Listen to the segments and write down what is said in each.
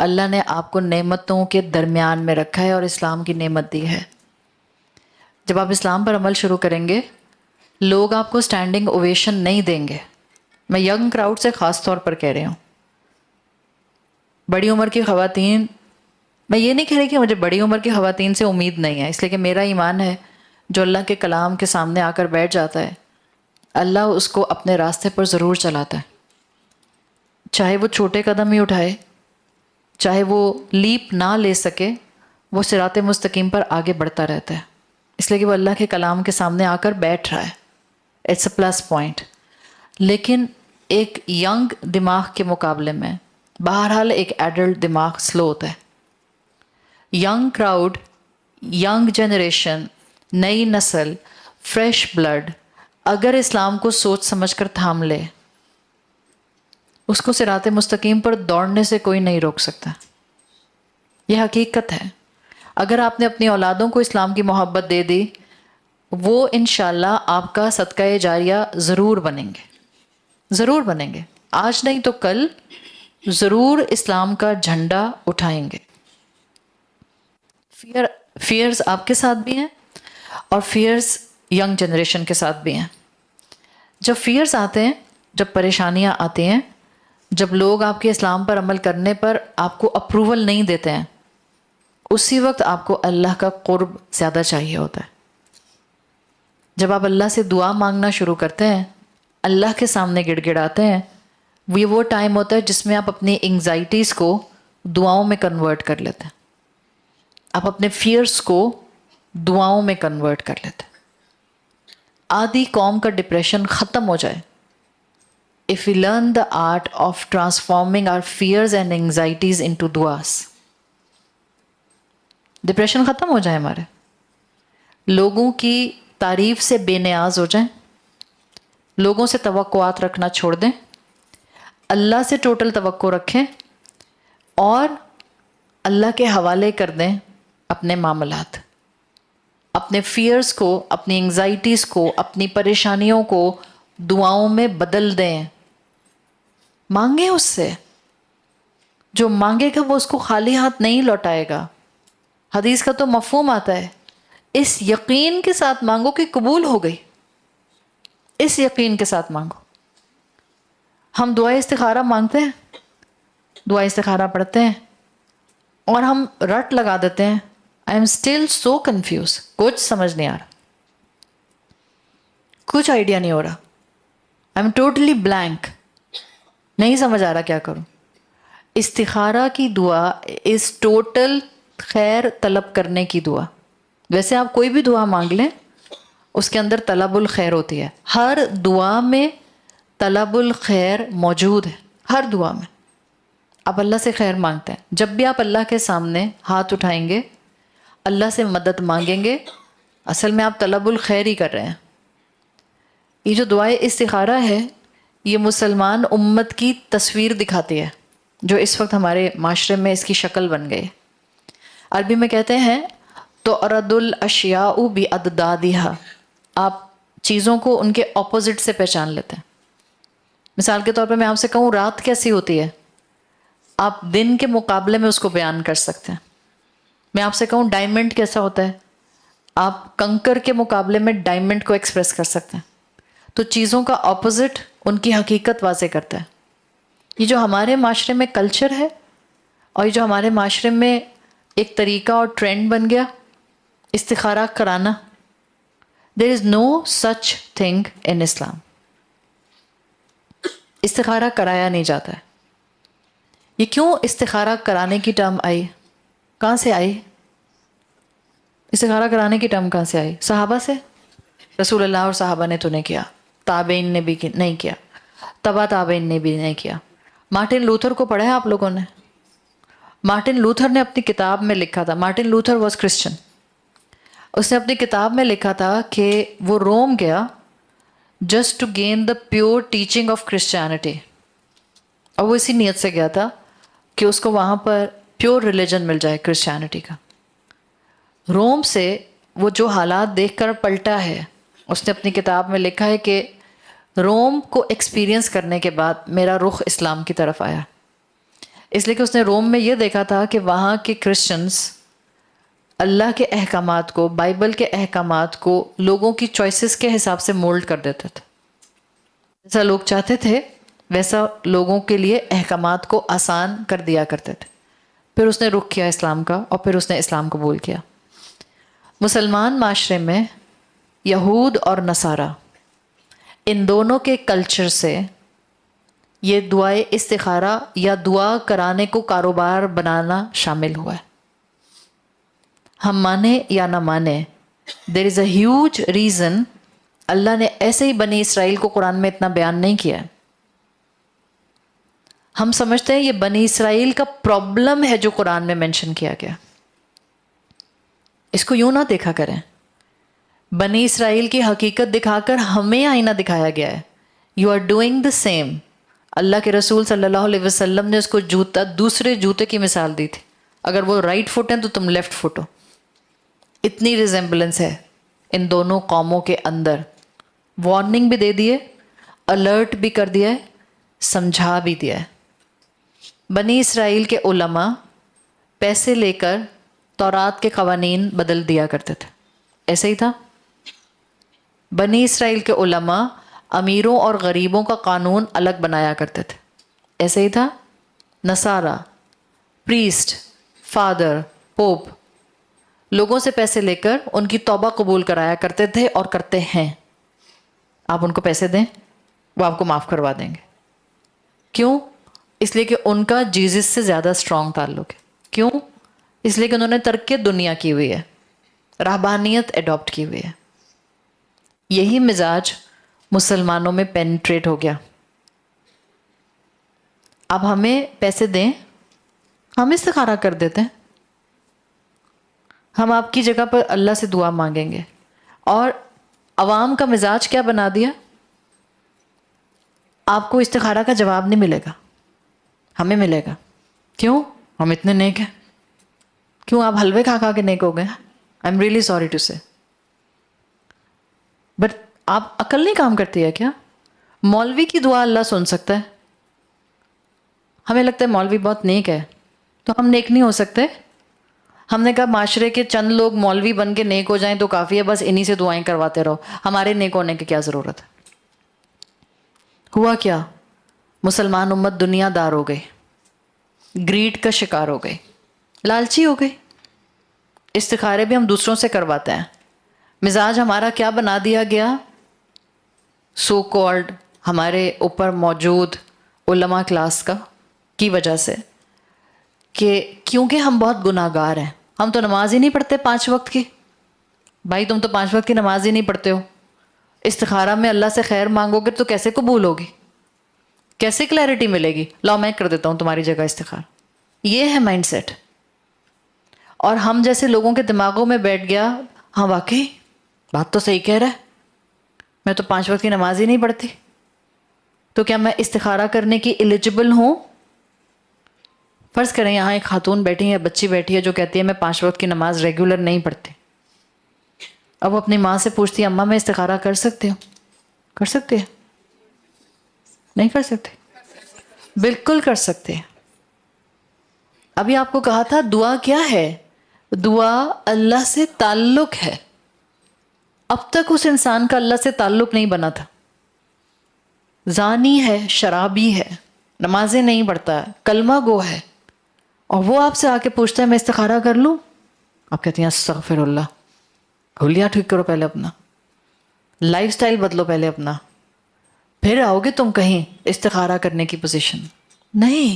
اللہ نے آپ کو نعمتوں کے درمیان میں رکھا ہے اور اسلام کی نعمت دی ہے. جب آپ اسلام پر عمل شروع کریں گے لوگ آپ کو اسٹینڈنگ اوویشن نہیں دیں گے. میں ینگ کراؤڈ سے خاص طور پر کہہ رہی ہوں. بڑی عمر کی خواتین، میں یہ نہیں کہہ رہی کہ مجھے بڑی عمر کی خواتین سے امید نہیں ہے، اس لیے کہ میرا ایمان ہے جو اللہ کے کلام کے سامنے آ کر بیٹھ جاتا ہے اللہ اس کو اپنے راستے پر ضرور چلاتا ہے، چاہے وہ چھوٹے قدم ہی اٹھائے، چاہے وہ لیپ نہ لے سکے، وہ صراط مستقیم پر آگے بڑھتا رہتا ہے، اس لیے کہ وہ اللہ کے کلام کے سامنے آ کر بیٹھ رہا ہے. It's a plus point. لیکن ایک ینگ دماغ کے مقابلے میں بہرحال ایک ایڈلٹ دماغ سلو ہوتا ہے. ینگ کراؤڈ، ینگ جنریشن، نئی نسل، فریش بلڈ اگر اسلام کو سوچ سمجھ کر تھام لے اس کو صراط مستقیم پر دوڑنے سے کوئی نہیں روک سکتا. یہ حقیقت ہے. اگر آپ نے اپنی اولادوں کو اسلام کی محبت دے دی وہ انشاءاللہ آپ کا صدقہ جاریہ ضرور بنیں گے، ضرور بنیں گے. آج نہیں تو کل ضرور اسلام کا جھنڈا اٹھائیں گے. فیئرز آپ کے ساتھ بھی ہیں اور فیئرز ینگ جنریشن کے ساتھ بھی ہیں. جب فیئرز آتے ہیں، جب پریشانیاں آتی ہیں، جب لوگ آپ کے اسلام پر عمل کرنے پر آپ کو اپروول نہیں دیتے ہیں، اسی وقت آپ کو اللہ کا قرب زیادہ چاہیے ہوتا ہے. جب آپ اللہ سے دعا مانگنا شروع کرتے ہیں، اللہ کے سامنے گڑ گڑاتے ہیں، وہ ٹائم ہوتا ہے جس میں آپ اپنی انگزائٹیز کو دعاؤں میں کنورٹ کر لیتے ہیں. آپ اپنے فیئرز کو دعاؤں میں کنورٹ کر لیتے ہیں. آدھی قوم کا ڈپریشن ختم ہو جائے. If we learn the art of transforming our fears and anxieties into duas, depression ختم ہو جائے ہمارے، لوگوں کی تعریف سے بے نیاز ہو جائیں، لوگوں سے توقعات رکھنا چھوڑ دیں، اللہ سے ٹوٹل توقع رکھیں اور اللہ کے حوالے کر دیں اپنے معاملات، اپنے فیئرز کو، اپنی انگزائٹیز کو، اپنی پریشانیوں کو دعاؤں میں بدل دیں. مانگیں اس سے، جو مانگے گا وہ اس کو خالی ہاتھ نہیں لوٹائے گا. حدیث کا تو مفہوم آتا ہے اس یقین کے ساتھ مانگو کہ قبول ہو گئی، اس یقین کے ساتھ مانگو. ہم دعا استخارہ مانگتے ہیں، دعا استخارہ پڑھتے ہیں اور ہم رٹ لگا دیتے ہیں. I am still so confused, کچھ سمجھ نہیں آ رہا، کچھ آئیڈیا نہیں ہو رہا، آئی ایم ٹوٹلی بلینک، نہیں سمجھ آ رہا کیا کروں. استخارہ کی دعا اس ٹوٹل خیر طلب کرنے کی دعا. ویسے آپ کوئی بھی دعا مانگ لیں اس کے اندر طلب الخیر ہوتی ہے. ہر دعا میں طلب الخیر موجود ہے، ہر دعا میں آپ اللہ سے خیر مانگتے ہیں. جب بھی آپ اللہ کے سامنے ہاتھ اٹھائیں گے، اللہ سے مدد مانگیں گے، اصل میں آپ طلب الخیر ہی کر رہے ہیں. یہ جو دعائے استخارہ ہے یہ مسلمان امت کی تصویر دکھاتی ہے جو اس وقت ہمارے معاشرے میں اس کی شکل بن گئی. عربی میں کہتے ہیں تُعْرَضُ الْأَشْيَاءُ بِأَضْدَادِهَا، آپ چیزوں کو ان کے اپوزٹ سے پہچان لیتے ہیں. مثال کے طور پہ میں آپ سے کہوں رات کیسی ہوتی ہے، آپ دن کے مقابلے میں اس کو بیان کر سکتے ہیں. میں آپ سے کہوں ڈائمنڈ کیسا ہوتا ہے، آپ کنکر کے مقابلے میں ڈائمنڈ کو ایکسپریس کر سکتے ہیں. تو چیزوں کا اپوزٹ ان کی حقیقت واضح کرتا ہے. یہ جو ہمارے معاشرے میں کلچر ہے اور یہ جو ہمارے معاشرے میں ایک طریقہ اور ٹرینڈ بن گیا استخارہ کرانا، دیر از نو سچ تھنگ ان اسلام. استخارہ کرایا نہیں جاتا ہے. یہ کیوں استخارہ کرانے کی ٹرم آئی، کہاں سے آئی؟ استخارہ کرانے کی ٹرم کہاں سے آئی؟ صحابہ سے. رسول اللہ اور صحابہ نے تو نہیں کیا، تابعین نے بھی نہیں کیا، تبا تابعین نے بھی نہیں کیا. مارٹن لوتھر کو پڑھا ہے آپ لوگوں نے؟ مارٹن لوتھر نے اپنی کتاب میں لکھا تھا، مارٹن لوتھر واز کرسچن، اس نے اپنی کتاب میں لکھا تھا کہ وہ روم گیا just to gain the pure teaching of Christianity, اور وہ اسی نیت سے گیا تھا کہ اس کو وہاں پر پیور ریلیجن مل جائے کرسچینٹی کا. روم سے وہ جو حالات دیکھ کر پلٹا ہے، اس نے اپنی کتاب میں لکھا ہے کہ روم کو ایکسپیرینس کرنے کے بعد میرا رخ اسلام کی طرف آیا. اس لیے کہ اس نے روم میں یہ دیکھا تھا کہ وہاں کے کرسچنس اللہ کے احکامات کو، بائبل کے احکامات کو لوگوں کی چوائسز کے حساب سے مولڈ کر دیتے تھے. جیسا لوگ چاہتے تھے ویسا لوگوں کے لیے احکامات کو آسان کر دیا کرتے تھے. پھر اس نے رخ کیا اسلام کا، اور پھر اس نے اسلام قبول کیا. مسلمان معاشرے میں یہود اور نصارہ ان دونوں کے کلچر سے یہ دعائے استخارہ یا دعا کرانے کو کاروبار بنانا شامل ہوا ہے. ہم مانے یا نہ مانے، دیر از اے ہیوج ریزن اللہ نے ایسے ہی بنی اسرائیل کو قرآن میں اتنا بیان نہیں کیا ہے. ہم سمجھتے ہیں یہ بنی اسرائیل کا پرابلم ہے جو قرآن میں مینشن کیا گیا. اس کو یوں نہ دیکھا کریں. بنی اسرائیل کی حقیقت دکھا کر ہمیں آئینہ دکھایا گیا ہے. You are doing the same. اللہ کے رسول صلی اللہ علیہ وسلم نے اس کو دوسرے جوتے کی مثال دی تھی. اگر وہ رائٹ فٹ ہیں تو تم لیفٹ فٹ ہو. اتنی ریزمبلنس ہے ان دونوں قوموں کے اندر. وارننگ بھی دے دیے، الرٹ بھی کر دیا ہے، سمجھا بھی دیا ہے. بنی اسرائیل کے علماء پیسے لے کر تورات کے قوانین بدل دیا کرتے تھے. ایسے ہی تھا. بنی اسرائیل کے علماء امیروں اور غریبوں کا قانون الگ بنایا کرتے تھے. ایسے ہی تھا. نصارہ، پریسٹ، فادر، پوپ لوگوں سے پیسے لے کر ان کی توبہ قبول کرایا کرتے تھے اور کرتے ہیں. آپ ان کو پیسے دیں، وہ آپ کو معاف کروا دیں گے. کیوں؟ اس لیے کہ ان کا جیزس سے زیادہ اسٹرانگ تعلق ہے. کیوں؟ اس لیے کہ انہوں نے ترک دنیا کی ہوئی ہے، رہبانیت اڈاپٹ کی ہوئی ہے. یہی مزاج مسلمانوں میں پینٹریٹ ہو گیا. اب ہمیں پیسے دیں، ہم استخارہ کر دیتے ہیں. ہم آپ کی جگہ پر اللہ سے دعا مانگیں گے. اور عوام کا مزاج کیا بنا دیا؟ آپ کو استخارہ کا جواب نہیں ملے گا، ہمیں ملے گا. کیوں؟ ہم اتنے نیک ہیں. کیوں آپ حلوے کھا کھا کے نیک ہو گئے؟ I am really sorry to say. But آپ عقل نہیں کام کرتی ہے کیا؟ مولوی کی دعا اللہ سن سکتا ہے. ہمیں لگتا ہے مولوی بہت نیک ہے تو ہم نیک نہیں ہو سکتے. ہم نے کہا معاشرے کے چند لوگ مولوی بن کے نیک ہو جائیں تو کافی ہے، بس انہی سے دعائیں کرواتے رہو، ہمارے نیک ہونے کی کیا ضرورت ہے. ہوا کیا؟ مسلمان امت دنیا دار ہو گئی، گریڈ کا شکار ہو گئی، لالچی ہو گئی. استخارے بھی ہم دوسروں سے کرواتے ہیں. مزاج ہمارا کیا بنا دیا گیا؟ سو کالڈ ہمارے اوپر موجود علماء کلاس کا کی وجہ سے، کہ کیونکہ ہم بہت گناہ گار ہیں. ہم تو نماز ہی نہیں پڑھتے 5 وقت کی. بھائی تم تو 5 وقت کی نماز ہی نہیں پڑھتے ہو. استخارہ میں اللہ سے خیر مانگو گے تو کیسے قبول ہوگی؟ کیسے کلیئرٹی ملے گی؟ لاؤ میں کر دیتا ہوں تمہاری جگہ استخارہ. یہ ہے مائنڈ سیٹ. اور ہم جیسے لوگوں کے دماغوں میں بیٹھ گیا، ہاں واقعی بات تو صحیح کہہ رہا ہے، میں تو 5 وقت کی نماز ہی نہیں پڑھتی، تو کیا میں استخارہ کرنے کی ایلیجبل ہوں؟ فرض کریں یہاں ایک خاتون بیٹھی ہے، بچی بیٹھی ہے جو کہتی ہے میں 5 وقت کی نماز ریگولر نہیں پڑھتی. اب وہ اپنی ماں سے پوچھتی ہے اماں میں استخارہ کر سکتی ہوں؟ کر سکتی ہے؟ نہیں کر سکتے؟ بالکل کر سکتے ہیں. ابھی آپ کو کہا تھا دعا کیا ہے؟ دعا اللہ سے تعلق ہے. اب تک اس انسان کا اللہ سے تعلق نہیں بنا تھا. زانی ہے، شرابی ہے، نمازیں نہیں پڑھتا ہے، کلمہ گو ہے، اور وہ آپ سے آ کے پوچھتا ہے میں استخارہ کر لوں؟ آپ کہتے ہیں استغفر اللہ. حلیہ ٹھیک کرو پہلے اپنا، لائف سٹائل بدلو پہلے اپنا، پھر آؤ گے تم کہیں استخارہ کرنے کی پوزیشن. نہیں.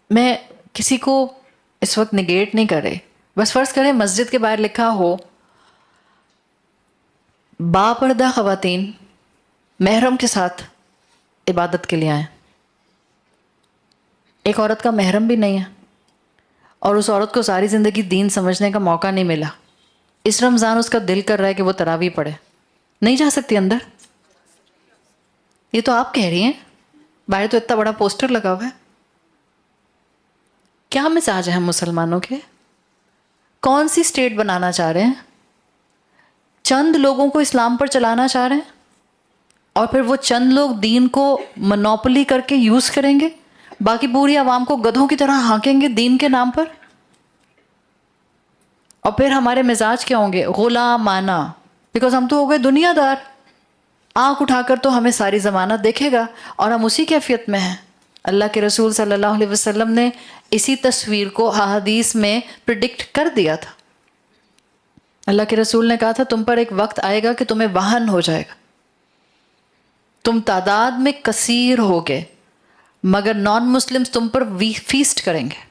میں کسی کو اس وقت نگیٹ نہیں کر رہے. بس فرض کریں مسجد کے باہر لکھا ہو باپردہ خواتین محرم کے ساتھ عبادت کے لیے آئیں. ایک عورت کا محرم بھی نہیں ہے اور اس عورت کو ساری زندگی دین سمجھنے کا موقع نہیں ملا. اس رمضان اس کا دل کر رہا ہے کہ وہ تراویح پڑھے، نہیں جا سکتی اندر. یہ تو آپ کہہ رہی ہیں، باہر تو اتنا بڑا پوسٹر لگا ہوا ہے. کیا مزاج ہے ہم مسلمانوں کے؟ کون سی اسٹیٹ بنانا چاہ رہے ہیں؟ چند لوگوں کو اسلام پر چلانا چاہ رہے ہیں. اور پھر وہ چند لوگ دین کو منوپلی کر کے یوز کریں گے، باقی پوری عوام کو گدھوں کی طرح ہانکیں گے دین کے نام پر. اور پھر ہمارے مزاج کیا ہوں گے؟ غلامانہ، بیکاز ہم تو ہو گئے دنیا دار. آنکھ اٹھا کر تو ہمیں ساری زمانہ دیکھے گا اور ہم اسی کیفیت میں ہیں. اللہ کے رسول صلی اللہ علیہ وسلم نے اسی تصویر کو احادیث میں پریڈکٹ کر دیا تھا. اللہ کے رسول نے کہا تھا تم پر ایک وقت آئے گا کہ تمہیں وہن ہو جائے گا، تم تعداد میں کثیر ہوگے مگر نان مسلم تم پر فیسٹ کریں گے.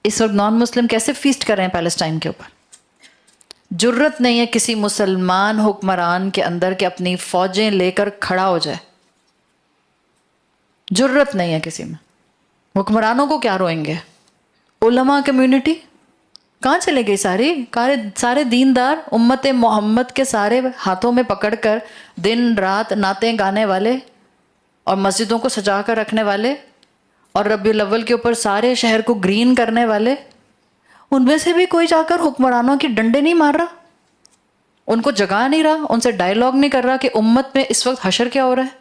اس وقت نان مسلم کیسے فیسٹ کر رہے ہیں پیلسٹائن کے اوپر؟ جرت نہیں ہے کسی مسلمان حکمران کے اندر کہ اپنی فوجیں لے کر کھڑا ہو جائے. جرت نہیں ہے کسی میں. حکمرانوں کو کیا روئیں گے؟ علماء کمیونٹی کہاں چلے گئی؟ سارے دیندار امت محمد کے سارے ہاتھوں میں پکڑ کر دن رات نعتیں گانے والے اور مسجدوں کو سجا کر رکھنے والے اور ربیع الاول کے اوپر سارے شہر کو گرین کرنے والے، ان میں سے بھی کوئی جا کر حکمرانوں کی ڈنڈے نہیں مار رہا، ان کو جگا نہیں رہا، ان سے ڈائیلاگ نہیں کر رہا کہ امت میں اس وقت حشر کیا ہو رہا ہے.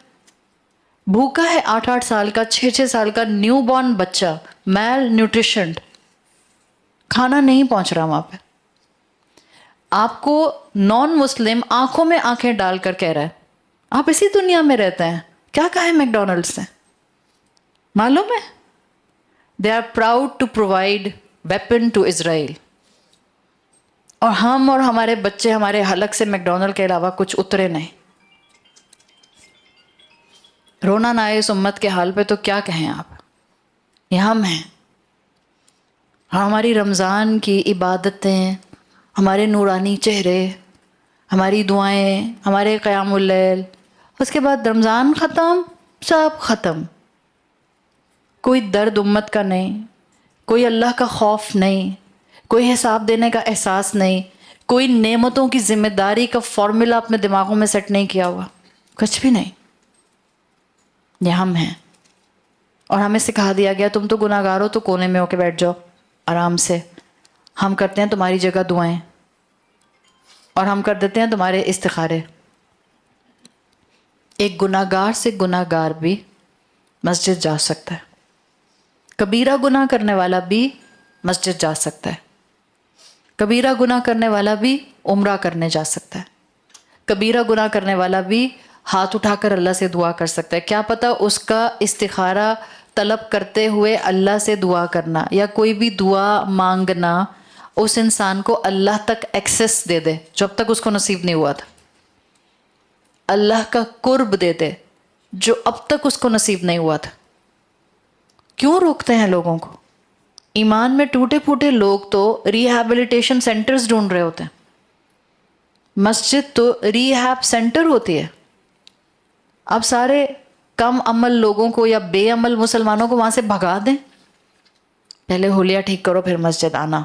بھوکا ہے 8 سال کا 6 سال کا نیو بورن بچہ، میل نیوٹریشنڈ، کھانا نہیں پہنچ رہا وہاں پہ. آپ کو نان مسلم آنکھوں میں آنکھیں ڈال کر کہہ رہا ہے آپ اسی دنیا میں رہتے ہیں. کیا کہا ہے میک ڈونلڈس نے؟ معلوم ہے؟ They are proud to provide weapon to Israel. اور ہم اور ہمارے بچے ہمارے حلق سے میک ڈونلڈ کے علاوہ کچھ اترے نہیں. رونا نہ آئے اس امت کے حال پہ تو کیا کہیں آپ. یہ ہم ہیں. ہماری رمضان کی عبادتیں، ہمارے نورانی چہرے، ہماری دعائیں، ہمارے قیام اللیل، اس کے بعد رمضان ختم، سب ختم. کوئی درد امت کا نہیں، کوئی اللہ کا خوف نہیں، کوئی حساب دینے کا احساس نہیں، کوئی نعمتوں کی ذمہ داری کا فارمولا اپنے دماغوں میں سیٹ نہیں کیا ہوا، کچھ بھی نہیں. یہ ہم ہیں. اور ہمیں سکھا دیا گیا تم تو گناہ گار ہو تو کونے میں ہو کے بیٹھ جاؤ آرام سے، ہم کرتے ہیں تمہاری جگہ دعائیں اور ہم کر دیتے ہیں تمہارے استخارے. ایک گناہ گار سے گناہ گار بھی مسجد جا سکتا ہے، کبیرہ گناہ کرنے والا بھی مسجد جا سکتا ہے، کبیرہ گناہ کرنے والا بھی عمرہ کرنے جا سکتا ہے، کبیرہ گناہ کرنے والا بھی ہاتھ اٹھا کر اللہ سے دعا کر سکتا ہے. کیا پتہ اس کا استخارہ طلب کرتے ہوئے اللہ سے دعا کرنا یا کوئی بھی دعا مانگنا اس انسان کو اللہ تک ایکسس دے دے جو اب تک اس کو نصیب نہیں ہوا تھا، اللہ کا قرب دے دے جو اب تک اس کو نصیب نہیں ہوا تھا. کیوں روکتے ہیں لوگوں کو؟ ایمان میں ٹوٹے پھوٹے لوگ تو ریہیبلیٹیشن سینٹرز ڈھونڈ رہے ہوتے ہیں. مسجد تو ریہیب سینٹر ہوتی ہے. اب سارے کم عمل لوگوں کو یا بے عمل مسلمانوں کو وہاں سے بھگا دیں. پہلے حلیہ ٹھیک کرو پھر مسجد آنا.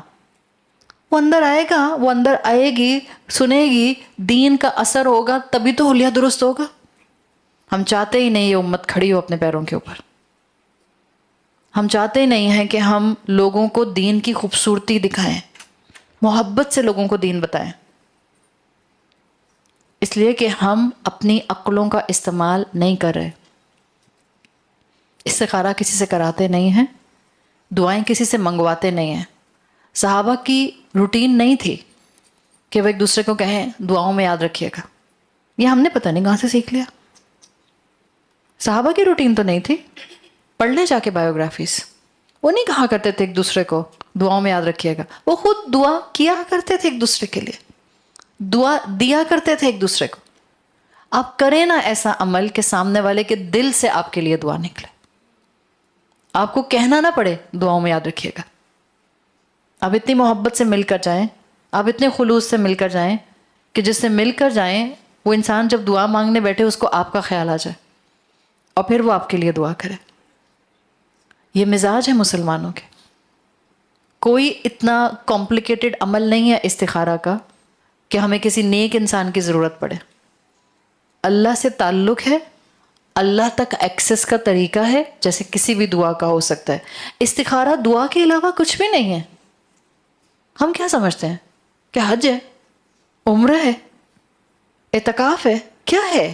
وہ اندر آئے گا، وہ اندر آئے گی، سنے گی، دین کا اثر ہوگا تبھی تو حلیہ درست ہوگا. ہم چاہتے ہی نہیں یہ امت کھڑی ہو اپنے پیروں کے اوپر. ہم چاہتے ہی نہیں ہیں کہ ہم لوگوں کو دین کی خوبصورتی دکھائیں، محبت سے لوگوں کو دین بتائیں. اس لیے کہ ہم اپنی عقلوں کا استعمال نہیں کر رہے. استخارہ کسی سے کراتے نہیں ہیں، دعائیں کسی سے منگواتے نہیں ہیں. صحابہ کی روٹین نہیں تھی کہ وہ ایک دوسرے کو کہیں دعاؤں میں یاد رکھیے گا. یہ ہم نے پتہ نہیں کہاں سے سیکھ لیا. صحابہ کی روٹین تو نہیں تھی. پڑھ لیں جا کے بایوگرافیز. وہ نہیں کہا کرتے تھے ایک دوسرے کو دعاؤں میں یاد رکھیے گا. وہ خود دعا کیا کرتے تھے ایک دوسرے کے لیے، دعا دیا کرتے تھے ایک دوسرے کو. آپ کریں نا ایسا عمل کہ سامنے والے کے دل سے آپ کے لیے دعا نکلے. آپ کو کہنا نہ پڑے دعاؤں میں یاد رکھیے گا. آپ اتنی محبت سے مل کر جائیں، آپ اتنے خلوص سے مل کر جائیں کہ جس سے مل کر جائیں وہ انسان جب دعا مانگنے بیٹھے اس کو آپ کا خیال آ جائے اور پھر وہ آپ کے لیے دعا کرے. یہ مزاج ہے مسلمانوں کے. کوئی اتنا کمپلیکیٹڈ عمل نہیں ہے استخارہ کا کہ ہمیں کسی نیک انسان کی ضرورت پڑے. اللہ سے تعلق ہے، اللہ تک ایکسس کا طریقہ ہے جیسے کسی بھی دعا کا ہو سکتا ہے. استخارہ دعا کے علاوہ کچھ بھی نہیں ہے. ہم کیا سمجھتے ہیں کہ حج ہے، عمرہ ہے، اعتکاف ہے، کیا ہے؟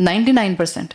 99%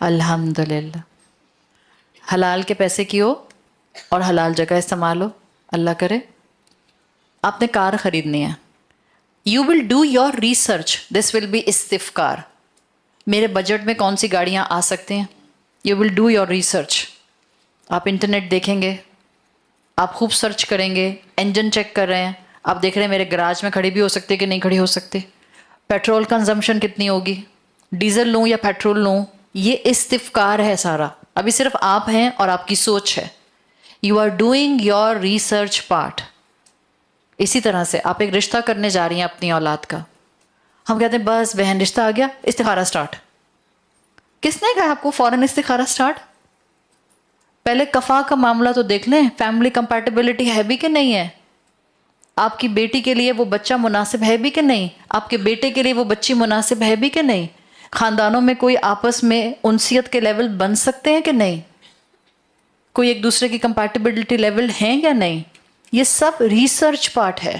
الحمدللہ. حلال کے پیسے کی ہو اور حلال جگہ استعمال ہو. اللہ کرے آپ نے کار خریدنی ہے. You will do your research. This will be استفکار. میرے بجٹ میں کون سی گاڑیاں آ سکتے ہیں. You will do your research. آپ انٹرنیٹ دیکھیں گے, آپ خوب سرچ کریں گے, انجن چیک کر رہے ہیں, آپ دیکھ رہے ہیں میرے گراج میں کھڑی بھی ہو سکتے کہ نہیں کھڑی ہو سکتے, پیٹرول کنزمپشن کتنی ہوگی, ڈیزل لوں یا پیٹرول لوں. یہ استفکار ہے سارا. ابھی صرف آپ ہیں اور آپ کی سوچ ہے. You are doing your research part. اسی طرح سے آپ ایک رشتہ کرنے جا رہی ہیں اپنی اولاد کا. ہم کہتے ہیں بس بہن رشتہ آ گیا, استخارہ سٹارٹ. کس نے کہا آپ کو فوراً استخارہ سٹارٹ؟ پہلے کفا کا معاملہ تو دیکھ لیں, فیملی کمپیٹیبلٹی ہے بھی کہ نہیں ہے. آپ کی بیٹی کے لیے وہ بچہ مناسب ہے بھی کہ نہیں, آپ کے بیٹے کے لیے وہ بچی مناسب ہے بھی کہ نہیں. خاندانوں میں کوئی آپس میں انسیت کے لیول بن سکتے ہیں کہ نہیں, کوئی ایک دوسرے کی کمپیٹیبلٹی لیول ہیں یا نہیں. یہ سب ریسرچ پارٹ ہے,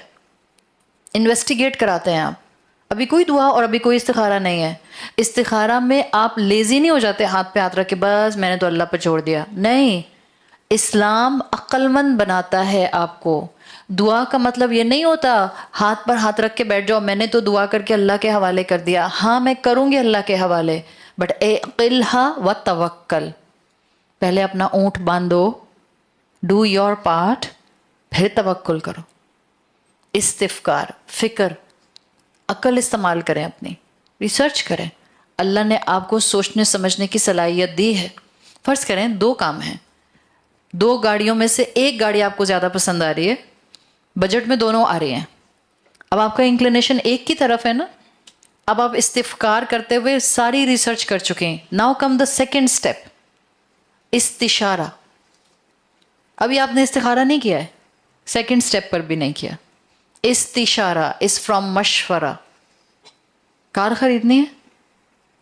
انویسٹیگیٹ کراتے ہیں آپ. ابھی کوئی دعا اور ابھی کوئی استخارہ نہیں ہے. استخارہ میں آپ لیزی نہیں ہو جاتے ہاتھ پہ ہاتھ رکھ کے بس میں نے تو اللہ پہ چھوڑ دیا. نہیں, اسلام عقل مند بناتا ہے آپ کو. دعا کا مطلب یہ نہیں ہوتا ہاتھ پر ہاتھ رکھ کے بیٹھ جاؤ, میں نے تو دعا کر کے اللہ کے حوالے کر دیا. ہاں میں کروں گی اللہ کے حوالے, بٹ اعقلھا وتوکل. پہلے اپنا اونٹ باندھو, ڈو یور پارٹ, پھر توکل کرو. استفکار, فکر, عقل استعمال کریں, اپنی ریسرچ کریں. اللہ نے آپ کو سوچنے سمجھنے کی صلاحیت دی ہے. فرض کریں 2 کام ہیں, 2 گاڑیوں میں سے ایک گاڑی آپ کو زیادہ پسند آ رہی ہے, بجٹ میں دونوں آ رہی ہیں. اب آپ کا انکلینیشن ایک کی طرف ہے نا. اب آپ استفکار کرتے ہوئے ساری ریسرچ کر چکے ہیں. Now come the second step, استشارہ. ابھی آپ نے استخارہ نہیں کیا ہے, سیکنڈ اسٹیپ پر بھی نہیں کیا. استشارہ از فرام مشورہ. کار خریدنی ہے,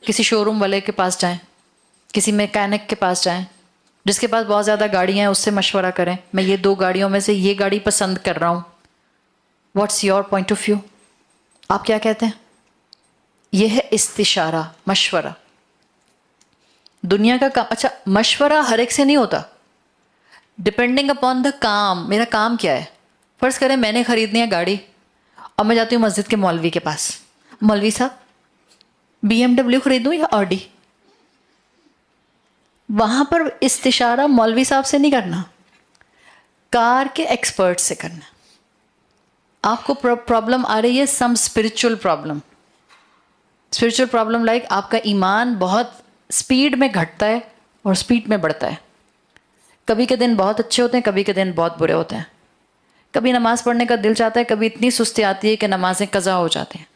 کسی شو روم والے کے پاس جائیں, کسی میکینک کے پاس جائیں, جس کے پاس بہت زیادہ گاڑیاں ہیں اس سے مشورہ کریں. میں یہ 2 گاڑیوں میں سے یہ گاڑی پسند کر رہا ہوں, what's your point of view, آپ کیا کہتے ہیں. یہ ہے استشارہ, مشورہ. دنیا کا کام. اچھا مشورہ ہر ایک سے نہیں ہوتا, ڈپینڈنگ اپون دا کام. میرا کام کیا ہے. فرض کریں میں نے خریدنی ہے گاڑی اور میں جاتی ہوں مسجد کے مولوی کے پاس, مولوی صاحب BMW خریدوں یا آڈی. وہاں پر استشارہ مولوی صاحب سے نہیں کرنا, کار کے ایکسپرٹ سے کرنا. آپ کو پرابلم آ رہی ہے some spiritual problem. Spiritual problem like آپ کا ایمان بہت اسپیڈ میں گھٹتا ہے اور اسپیڈ میں بڑھتا ہے. کبھی کے دن بہت اچھے ہوتے ہیں, کبھی کے دن بہت برے ہوتے ہیں. کبھی نماز پڑھنے کا دل چاہتا ہے, کبھی اتنی سستی آتی ہے کہ نمازیں قضا ہو جاتی ہیں.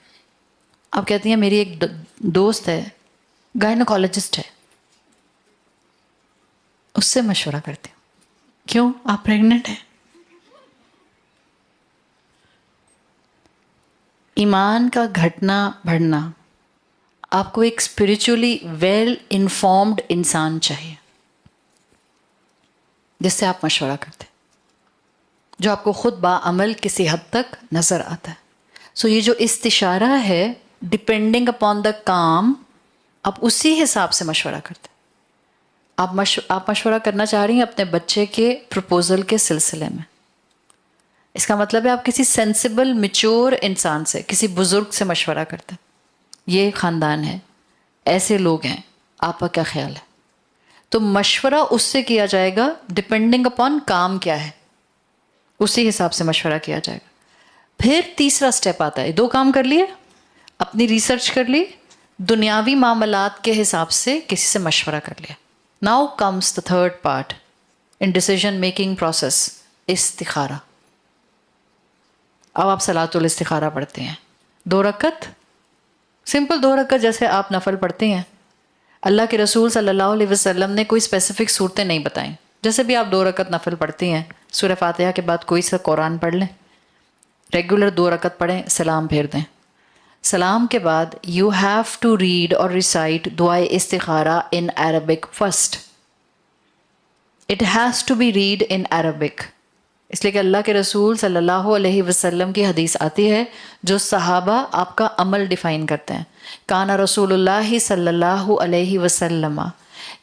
آپ کہتی ہیں میری ایک دوست ہے گائنوکالوجسٹ ہے, اس سے مشورہ کرتی ہوں. کیوں, آپ پریگننٹ ہیں. ایمان کا گھٹنا بڑھنا, آپ کو ایک اسپرچولی ویل انفارمڈ انسان چاہیے جس سے آپ مشورہ کرتے, جو آپ کو خود باعمل کسی حد تک نظر آتا ہے. سو یہ جو استشارہ ہے ڈپینڈنگ اپون دا کام, آپ اسی حساب سے مشورہ کرتے. آپ مشورہ کرنا چاہ رہی ہیں اپنے بچے کے پرپوزل کے سلسلے میں. اس کا مطلب ہے آپ کسی سینسیبل میچور انسان سے, کسی بزرگ سے مشورہ کرتے ہیں. یہ خاندان ہے, ایسے لوگ ہیں, آپ کا کیا خیال ہے. تو مشورہ اس سے کیا جائے گا ڈپینڈنگ اپون کام کیا ہے, اسی حساب سے مشورہ کیا جائے گا. پھر تیسرا سٹیپ آتا ہے, 2 کام کر لیے, اپنی ریسرچ کر لی, دنیاوی معاملات کے حساب سے کسی سے مشورہ کر لیا. Now comes the third part in decision making process, استخارہ. اب آپ صلاۃ الاستخارہ پڑھتے ہیں 2 رکعت, سمپل 2 رکعت جیسے آپ نفل پڑھتے ہیں. اللہ کے رسول صلی اللہ علیہ وسلم نے کوئی اسپیسیفک صورتیں نہیں بتائیں. جیسے بھی آپ 2 رکعت نفل پڑھتے ہیں, سورہ فاتحہ کے بعد کوئی سا قرآن پڑھ لیں, ریگولر 2 رکعت پڑھیں, سلام پھیر دیں. سلام کے بعد یو ہیو ٹو ریڈ اور ریسائٹ دعائے استخارہ in Arabic first. It has to be read in Arabic, اس لیے کہ اللہ کے رسول صلی اللہ علیہ وسلم کی حدیث آتی ہے جو صحابہ آپ کا عمل ڈیفائن کرتے ہیں. کانا رسول اللہ صلی اللہ علیہ وسلم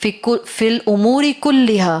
فی الامور کلھا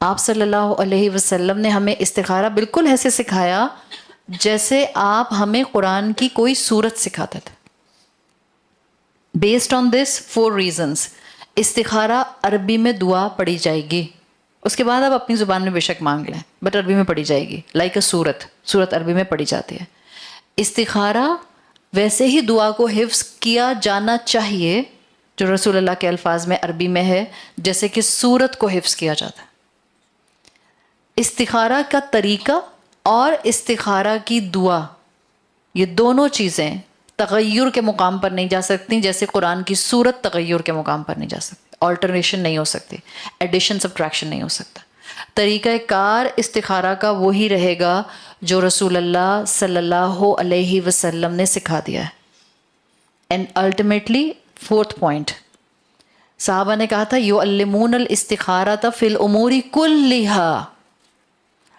آپ صلی اللہ علیہ وسلم نے ہمیں استخارہ بالکل ایسے سکھایا جیسے آپ ہمیں قرآن کی کوئی سورت سکھاتے تھے. Based on this 4 reasons. استخارہ عربی میں دعا پڑھی جائے گی، اس کے بعد آپ اپنی زبان میں بے شک مانگ لیں، بٹ عربی میں پڑھی جائے گی. لائک اے سورت عربی میں پڑھی جاتی ہے. استخارہ ویسے ہی دعا کو حفظ کیا جانا چاہیے جو رسول اللہ کے الفاظ میں عربی میں ہے، جیسے کہ سورت کو حفظ کیا جاتا ہے. استخارہ کا طریقہ اور استخارہ کی دعا، یہ دونوں چیزیں تغیر کے مقام پر نہیں جا سکتی، جیسے قرآن کی سورت تغیر کے مقام پر نہیں جا سکتی. آلٹرنیشن نہیں ہو سکتی، ایڈیشن سبٹریکشن نہیں ہو سکتا. طریقہ کار استخارہ کا وہی رہے گا جو رسول اللہ صلی اللہ علیہ وسلم نے سکھا دیا ہے. اینڈ الٹیمیٹلی 4th پوائنٹ، صحابہ نے کہا تھا یعلمون الاستخارۃ فی الامور کلھا.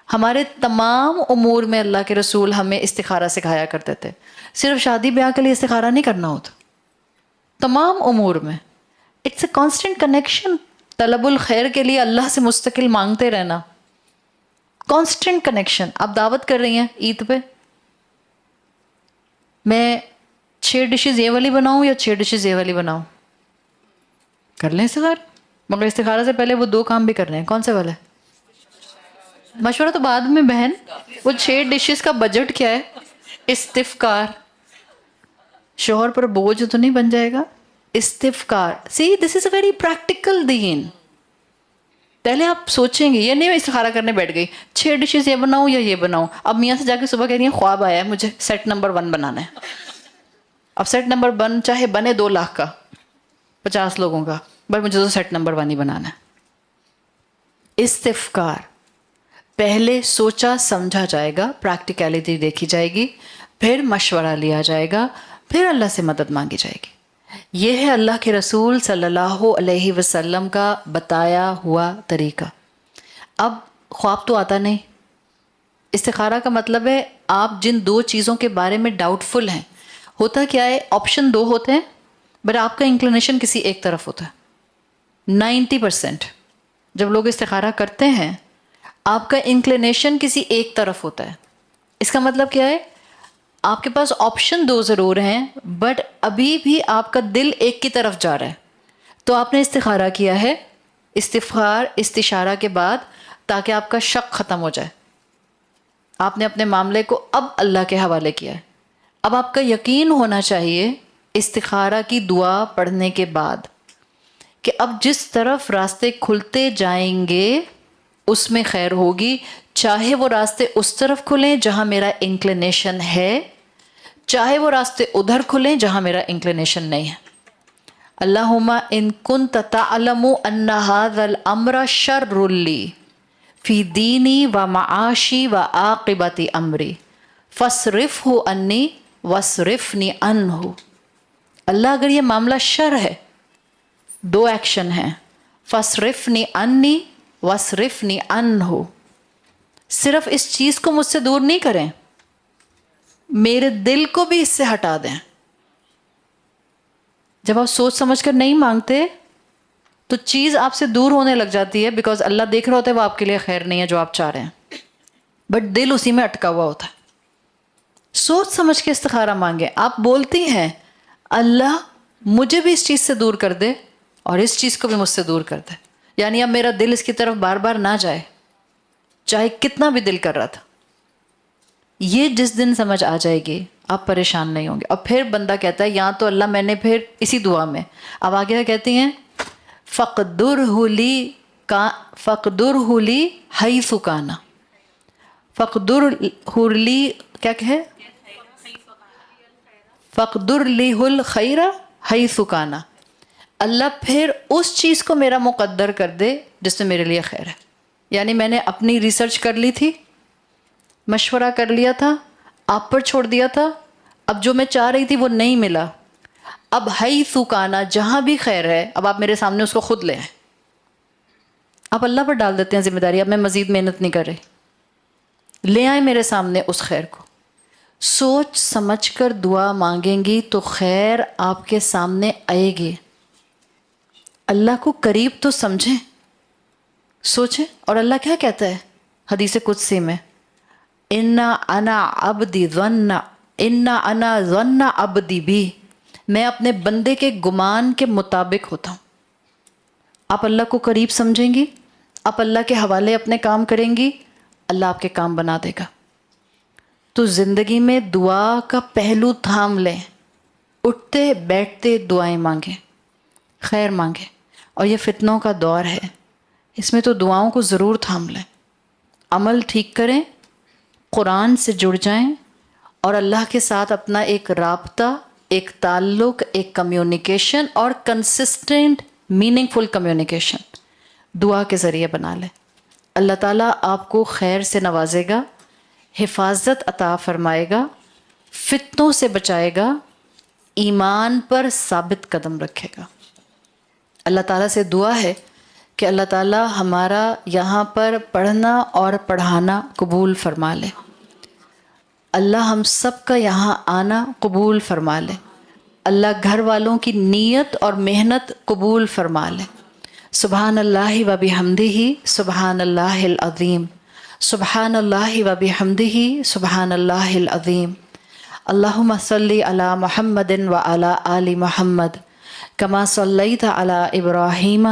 ہمارے تمام امور میں اللہ کے رسول ہمیں استخارہ سکھایا کرتے تھے. صرف شادی بیاہ کے لیے استخارہ نہیں کرنا ہوتا، تمام امور میں. It's a constant connection. طلب الخیر کے لیے اللہ سے مستقل مانگتے رہنا، کانسٹنٹ کنیکشن. آپ دعوت کر رہی ہیں عید پہ، میں 6 ڈشز یہ والی بناؤں یا 6 ڈشز یہ والی بناؤں؟ کر لیں استخارہ، مگر استخارہ سے پہلے وہ 2 کام بھی کرنے ہیں. کون سے والے؟ مشورہ تو بعد میں بہن. وہ 6 ڈشز کا بجٹ کیا ہے؟ استفکار. شوہر پر بوجھ تو نہیں بن جائے گا؟ استفکار. سی دس از اے ویری پریکٹیکل دین. پہلے آپ سوچیں گے، یہ نہیں میں استخارہ کرنے بیٹھ گئی 6 ڈشز یہ بناؤں یا یہ بناؤں. اب میاں سے جا کے صبح کہہ رہی ہیں خواب آیا ہے مجھے سیٹ نمبر 1 بنانا ہے. اب سیٹ نمبر 1 چاہے بنے 2 لاکھ کا 50 لوگوں کا، بٹ مجھے تو سیٹ نمبر 1 ہی بنانا ہے. استفکار. پہلے سوچا سمجھا جائے گا، پریکٹیکلٹی دیکھی جائے گی، پھر مشورہ لیا جائے گا، پھر اللہ سے مدد مانگی جائے گی. یہ ہے اللہ کے رسول صلی اللہ علیہ وسلم کا بتایا ہوا طریقہ. اب خواب تو آتا نہیں. استخارہ کا مطلب ہے آپ جن 2 چیزوں کے بارے میں ڈاؤٹ فل ہیں. ہوتا کیا ہے، آپشن 2 ہوتے ہیں بٹ آپ کا انکلینیشن کسی ایک طرف ہوتا ہے. 90% جب لوگ استخارہ کرتے ہیں آپ کا انکلینیشن کسی ایک طرف ہوتا ہے. اس کا مطلب کیا ہے، آپ کے پاس آپشن 2 ضرور ہیں بٹ ابھی بھی آپ کا دل ایک کی طرف جا رہا ہے. تو آپ نے استخارہ کیا ہے استشارہ کے بعد تاکہ آپ کا شک ختم ہو جائے. آپ نے اپنے معاملے کو اب اللہ کے حوالے کیا ہے. اب آپ کا یقین ہونا چاہیے استخارہ کی دعا پڑھنے کے بعد کہ اب جس طرف راستے کھلتے جائیں گے اس میں خیر ہوگی، چاہے وہ راستے اس طرف کھلیں جہاں میرا انکلینیشن ہے، چاہے وہ راستے ادھر کھلیں جہاں میرا انکلینیشن نہیں ہے. اللہم ان کنت تعلم ان ھذا الامر شر لی فی دینی و معاشی و عاقبت امری فاصرفہ انی واصرفنی عنہ. اللہ اگر یہ معاملہ شر ہے، 2 ایکشن ہیں، فاصرفنی انی واصرفنی عنہ. صرف اس چیز کو مجھ سے دور نہیں کریں، میرے دل کو بھی اس سے ہٹا دیں. جب آپ سوچ سمجھ کر نہیں مانگتے تو چیز آپ سے دور ہونے لگ جاتی ہے، بیکاز اللہ دیکھ رہا ہوتا ہے وہ آپ کے لیے خیر نہیں ہے جو آپ چاہ رہے ہیں، بٹ دل اسی میں اٹکا ہوا ہوتا ہے. سوچ سمجھ کے استخارہ مانگیں. آپ بولتی ہیں اللہ مجھے بھی اس چیز سے دور کر دے اور اس چیز کو بھی مجھ سے دور کر دے، یعنی اب میرا دل اس کی طرف بار بار نہ جائے چاہے کتنا بھی دل کر رہا تھا. یہ جس دن سمجھ آ جائے گی آپ پریشان نہیں ہوں گے. اب پھر بندہ کہتا ہے یہاں تو اللہ میں نے پھر اسی دعا میں اب آگے کہتی ہیں فقدرہ لی حیث کان. فقدرہ لی کیا کہے، فقدر لیہ الخیر حیث کان. اللہ پھر اس چیز کو میرا مقدر کر دے جس میں میرے لیے خیر ہے. یعنی میں نے اپنی ریسرچ کر لی تھی، مشورہ کر لیا تھا، آپ پر چھوڑ دیا تھا، اب جو میں چاہ رہی تھی وہ نہیں ملا. اب حیث کان جہاں بھی خیر ہے اب آپ میرے سامنے اس کو خود لے آئیں. آپ اللہ پر ڈال دیتے ہیں ذمہ داری، اب میں مزید محنت نہیں کر رہی، لے آئیں میرے سامنے اس خیر کو. سوچ سمجھ کر دعا مانگیں گی تو خیر آپ کے سامنے آئے گی. اللہ کو قریب تو سمجھیں, سوچیں. اور اللہ کیا کہتا ہے حدیث قدسی میں؟ انا ظن عبدی بی, میں اپنے بندے کے گمان کے مطابق ہوتا ہوں. آپ اللہ کو قریب سمجھیں گی, آپ اللہ کے حوالے اپنے کام کریں گی, اللہ آپ کے کام بنا دے گا. تو زندگی میں دعا کا پہلو تھام لیں, اٹھتے بیٹھتے دعائیں مانگیں, خیر مانگیں. اور یہ فتنوں کا دور ہے, اس میں تو دعاؤں کو ضرور تھام لیں. عمل ٹھیک کریں, قرآن سے جڑ جائیں, اور اللہ کے ساتھ اپنا ایک رابطہ, ایک تعلق, ایک کمیونیکیشن, اور کنسسٹنٹ میننگ فل کمیونیکیشن دعا کے ذریعے بنا لیں. اللہ تعالیٰ آپ کو خیر سے نوازے گا, حفاظت عطا فرمائے گا, فتنوں سے بچائے گا, ایمان پر ثابت قدم رکھے گا. اللہ تعالیٰ سے دعا ہے کہ اللہ تعالیٰ ہمارا یہاں پر پڑھنا اور پڑھانا قبول فرما لے. اللہ ہم سب کا یہاں آنا قبول فرما لے. اللہ گھر والوں کی نیت اور محنت قبول فرما لے. سبحان اللہ و بحمدہ سبحان اللہ العظیم, سبحان اللہ و بحمدہ سبحان اللہ العظیم. اللہم صلی علی محمد و علی آل محمد کما صلیت علی ابراہیم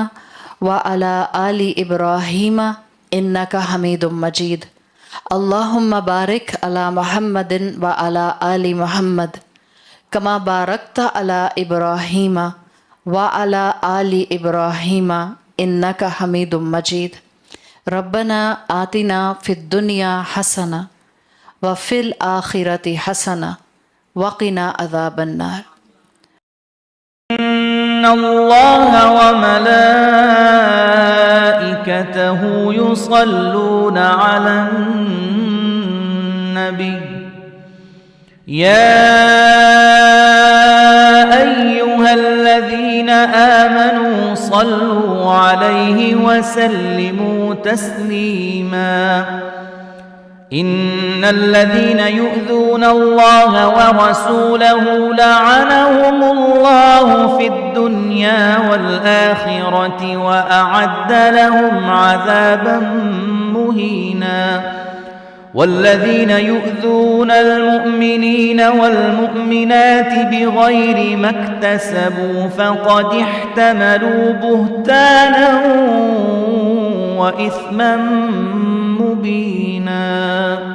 و علی آل ابراہیم انک حمید مجید. اللہم بارک علی محمد و علی آل محمد کما بارکت علی ابراہیم و علی آل ابراہیم انک حمید مجید. ربنا آتنا فی الدنیا حسنہ وفی الآخرۃ حسنہ وقنا عذاب النار. إن الله وملائكته يصلون على النبي يا أيها الذين آمنوا صلوا عليه وسلموا تسليما. إن الذين يؤذون الله ورسوله لعنهم الله في الدنيا والآخرة وأعد لهم عذابا مهينا. والذين يؤذون المؤمنين والمؤمنات بغير ما اكتسبوا فقد احتملوا بهتانا وإثما مبينا.